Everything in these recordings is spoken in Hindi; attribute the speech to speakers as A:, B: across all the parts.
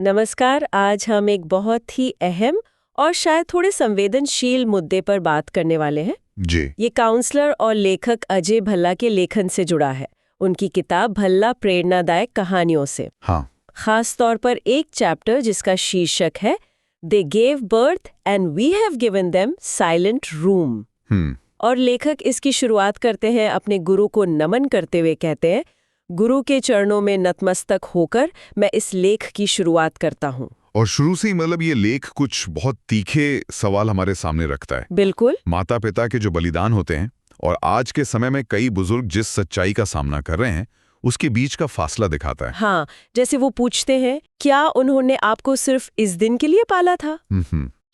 A: नमस्कार। आज हम एक बहुत ही अहम और शायद थोड़े संवेदनशील मुद्दे पर बात करने वाले हैं।
B: जी।
A: ये काउंसलर और लेखक अजय भल्ला के लेखन से जुड़ा है, उनकी किताब भल्ला प्रेरणादायक कहानियों से।
B: हाँ।
A: खास तौर पर एक चैप्टर जिसका शीर्षक है they gave birth and we have given them silent room. और लेखक इसकी शुरुआत करते हैं अपने गुरु को नमन करते हुए कहते हैं, गुरु के चरणों में नतमस्तक होकर मैं इस लेख की शुरुआत करता हूँ।
B: और शुरू से ही मतलब ये लेख कुछ बहुत तीखे सवाल हमारे सामने रखता है।
A: बिल्कुल।
B: माता पिता के जो बलिदान होते हैं और आज के समय में कई बुजुर्ग जिस सच्चाई का सामना कर रहे हैं उसके बीच का फासला दिखाता है।
A: हाँ, जैसे वो पूछते हैं, क्या उन्होंने आपको सिर्फ इस दिन के लिए पाला था?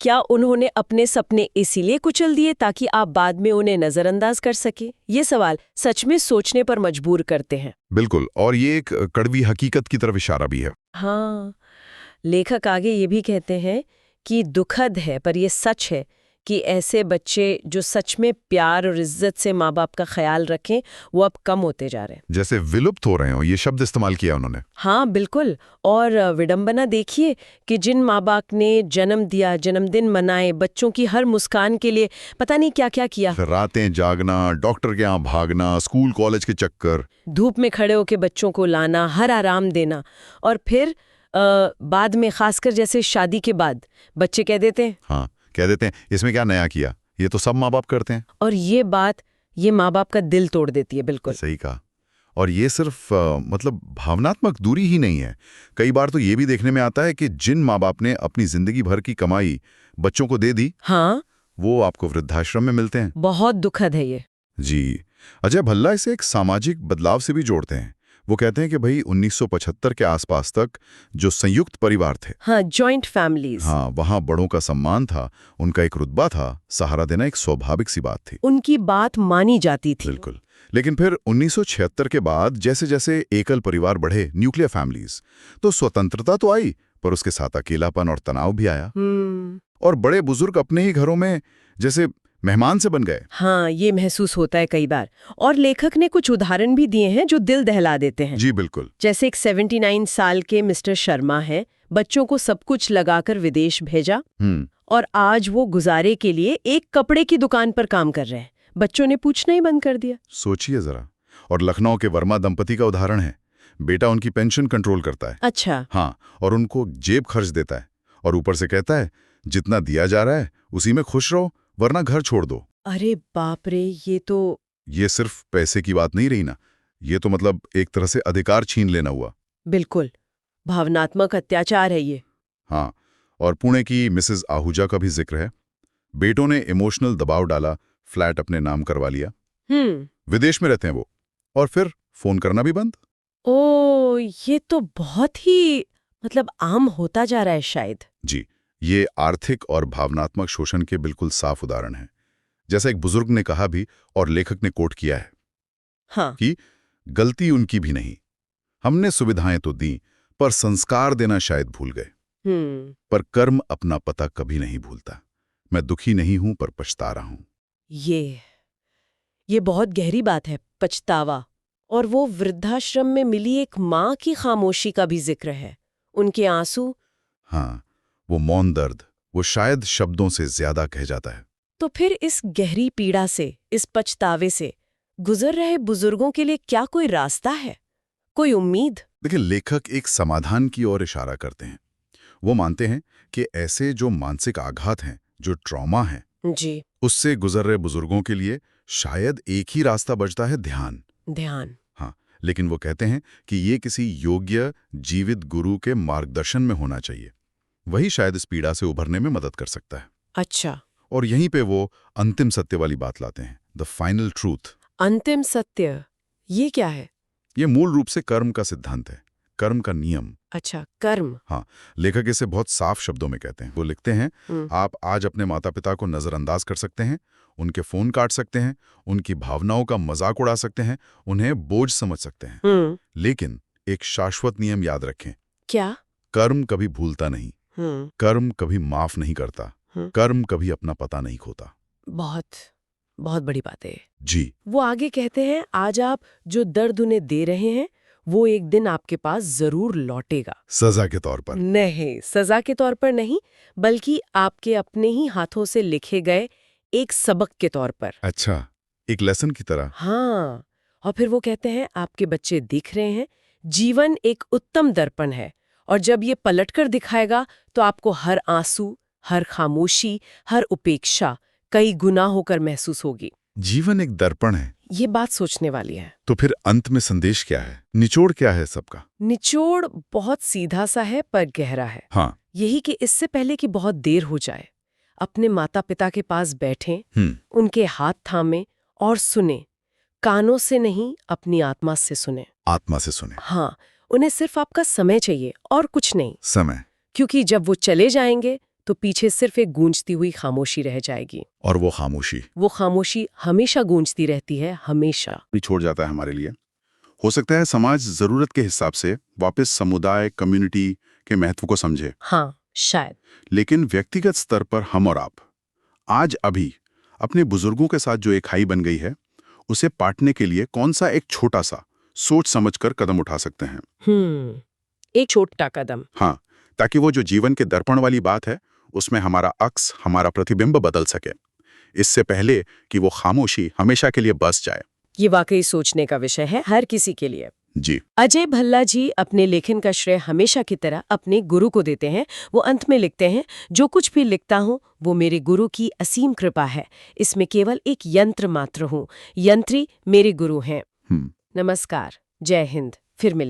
A: क्या उन्होंने अपने सपने इसीलिए कुचल दिए ताकि आप बाद में उन्हें नजरअंदाज कर सके? ये सवाल सच में सोचने पर मजबूर करते हैं।
B: बिल्कुल, और ये एक कड़वी हकीकत की तरफ इशारा भी है।
A: हाँ, लेखक आगे ये भी कहते हैं कि दुखद है पर ये सच है कि ऐसे बच्चे जो सच में प्यार और इज्जत से माँ बाप का ख्याल रखें वो अब कम होते जा रहे हैं।
B: जैसे विलुप्त हो रहे हो, ये शब्द इस्तेमाल किया उन्होंने।
A: हाँ बिल्कुल। और विडंबना देखिए कि जिन माँ बाप ने जन्म दिया, जन्मदिन मनाए, बच्चों की हर मुस्कान के लिए पता नहीं क्या क्या किया।
B: रातें जागना, डॉक्टर के यहाँ भागना, स्कूल कॉलेज के चक्कर,
A: धूप में खड़े होकर बच्चों को लाना, हर आराम देना, और फिर बाद में खासकर जैसे शादी के बाद बच्चे कह देते हैं,
B: हाँ कह देते हैं इसमें क्या नया किया, ये तो सब माँ बाप करते हैं।
A: और ये बात ये माँ बाप का दिल तोड़ देती है। बिल्कुल
B: सही कहा। और ये सिर्फ मतलब भावनात्मक दूरी ही नहीं है, कई बार तो ये भी देखने में आता है कि जिन माँ बाप ने अपनी जिंदगी भर की कमाई बच्चों को दे दी,
A: हाँ,
B: वो आपको वृद्धाश्रम में मिलते हैं।
A: बहुत दुखद है ये।
B: जी। अजय भल्ला इसे एक सामाजिक बदलाव से भी जोड़ते हैं। वो कहते हैं कि भाई 1975 के आसपास तक जो संयुक्त परिवार थे,
A: हाँ, जॉइंट फैमिलीज,
B: हाँ, वहां बड़ों का सम्मान था, उनका एक रुतबा था, सहारा देना एक स्वाभाविक सी बात थी,
A: उनकी बात मानी जाती थी।
B: बिल्कुल। लेकिन फिर 1976 के बाद जैसे जैसे एकल परिवार बढ़े, न्यूक्लियर फैमिलीज, तो स्वतंत्रता तो आई पर उसके साथ अकेलापन और तनाव भी आया। और बड़े बुजुर्ग अपने ही घरों में जैसे मेहमान से बन गए।
A: हाँ, ये महसूस होता है कई बार। और लेखक ने कुछ उदाहरण भी दिए हैं जो दिल दहला देते हैं।
B: जी बिल्कुल।
A: जैसे एक 79 साल के मिस्टर शर्मा है, बच्चों को सब कुछ लगाकर विदेश भेजा और आज वो गुजारे के लिए एक कपड़े की दुकान पर काम कर रहे हैं। बच्चों ने पूछना ही बंद कर दिया।
B: सोचिए जरा। और लखनऊ के वर्मा दंपति का उदाहरण है, बेटा उनकी पेंशन कंट्रोल करता है।
A: अच्छा।
B: हाँ, और उनको जेब खर्च देता है और ऊपर से कहता है जितना दिया जा रहा है उसी में खुश रहो वरना घर छोड़ दो।
A: अरे बाप रे,
B: ये सिर्फ पैसे की बात नहीं रही ना, ये तो मतलब एक तरह से अधिकार छीन लेना हुआ।
A: बिल्कुल भावनात्मक अत्याचार है ये।
B: हाँ, और पुणे की मिसेस आहूजा का भी जिक्र है। बेटों ने इमोशनल दबाव डाला, फ्लैट अपने नाम करवा लिया, विदेश में रहते हैं वो, और फिर फोन करना भी बंद।
A: ओ, ये तो बहुत ही आम होता जा रहा है शायद।
B: जी, ये आर्थिक और भावनात्मक शोषण के बिल्कुल साफ उदाहरण हैं। जैसा एक बुजुर्ग ने कहा भी और लेखक ने कोट किया है,
A: हाँ,
B: कि गलती उनकी भी नहीं, हमने सुविधाएं तो दी पर संस्कार देना शायद भूल गए। पर कर्म अपना पता कभी नहीं भूलता। मैं दुखी नहीं हूं पर पछता रहा हूं।
A: ये बहुत गहरी बात है, पछतावा। और वो वृद्धाश्रम में मिली एक माँ की खामोशी का भी जिक्र है, उनके आंसू।
B: हाँ, वो मौन दर्द, वो शायद शब्दों से ज्यादा कह जाता है।
A: तो फिर इस गहरी पीड़ा से, इस पछतावे से गुजर रहे बुजुर्गों के लिए क्या कोई रास्ता है, कोई उम्मीद?
B: देखिए, लेखक एक समाधान की ओर इशारा करते हैं। वो मानते हैं कि ऐसे जो मानसिक आघात हैं, जो ट्रॉमा है,
A: जी,
B: उससे गुजर रहे बुजुर्गों के लिए शायद एक ही रास्ता बचता है, ध्यान। हाँ, लेकिन वो कहते हैं कि ये किसी योग्य जीवित गुरु के मार्गदर्शन में होना चाहिए। वही शायद इस पीड़ा से उभरने में मदद कर सकता है।
A: अच्छा।
B: और यहीं पे वो अंतिम सत्य वाली बात लाते हैं, द फाइनल ट्रूथ।
A: अंतिम सत्य, ये क्या है?
B: ये मूल रूप से कर्म का सिद्धांत है, कर्म का नियम।
A: अच्छा, कर्म।
B: हाँ, लेखक इसे बहुत साफ शब्दों में कहते हैं। वो लिखते हैं, आप आज अपने माता पिता को नजरअंदाज कर सकते हैं, उनके फोन काट सकते हैं, उनकी भावनाओं का मजाक उड़ा सकते हैं, उन्हें बोझ समझ सकते हैं, लेकिन एक शाश्वत नियम याद रखें।
A: क्या?
B: कर्म कभी भूलता नहीं, कर्म कभी माफ नहीं करता, कर्म कभी अपना पता नहीं खोता।
A: बहुत बहुत बड़ी बात है।
B: जी।
A: वो आगे कहते हैं, आज आप जो दर्द उन्हें दे रहे हैं वो एक दिन आपके पास जरूर लौटेगा।
B: सजा के तौर पर?
A: नहीं, सजा के तौर पर नहीं, बल्कि आपके अपने ही हाथों से लिखे गए एक सबक के तौर पर।
B: अच्छा, एक लेसन की तरह।
A: हाँ, और फिर वो कहते हैं आपके बच्चे दिख रहे हैं, जीवन एक उत्तम दर्पण है, और जब ये पलटकर दिखाएगा तो आपको हर आंसू, हर खामोशी, हर उपेक्षा कई गुना होकर महसूस होगी।
B: जीवन एक दर्पण है।
A: ये बात सोचने वाली है।
B: तो फिर अंत में संदेश क्या है? निचोड़ क्या है सबका?
A: निचोड़ बहुत सीधा सा है पर गहरा है।
B: हाँ।
A: यही कि इससे पहले कि बहुत देर हो जाए, अपने माता पिता के पास बैठें, उनके हाथ थामें और सुने। कानों से नहीं, अपनी आत्मा से सुने।
B: आत्मा से सुने।
A: हाँ, उन्हें सिर्फ आपका समय चाहिए और कुछ नहीं।
B: समय।
A: क्योंकि जब वो चले जाएंगे तो पीछे सिर्फ एक गूंजती हुई खामोशी रह जाएगी।
B: और वो खामोशी?
A: वो खामोशी हमेशा गूंजती रहती है, हमेशा।
C: छोड़ जाता है हमारे लिए। हो सकता है समाज जरूरत के हिसाब से वापस समुदाय, कम्युनिटी के महत्व को समझे।
A: हाँ, शायद।
C: लेकिन व्यक्तिगत स्तर पर हम और आप आज अभी अपने बुजुर्गों के साथ जो एक खाई बन गई है, उसे पाटने के लिए कौन सा एक छोटा सा सोच समझकर कदम उठा सकते हैं?
A: एक छोटा कदम।
C: हाँ, ताकि वो जो जीवन के दर्पण वाली बात है, उसमें हमारा अक्स, हमारा प्रतिबिंब बदल सके, इससे पहले कि वो खामोशी हमेशा के लिए बस जाए।
A: ये वाकई सोचने का विषय है हर किसी के लिए।
C: जी।
A: अजय भल्ला जी अपने लेखन का श्रेय हमेशा की तरह अपने गुरु को देते हैं। वो अंत में लिखते हैं, जो कुछ भी लिखता हूँ वो मेरे गुरु की असीम कृपा है। इसमें केवल एक यंत्र मात्र हूँ, यंत्री मेरे गुरु हैं। नमस्कार, जय हिंद, फिर मिलेंगे।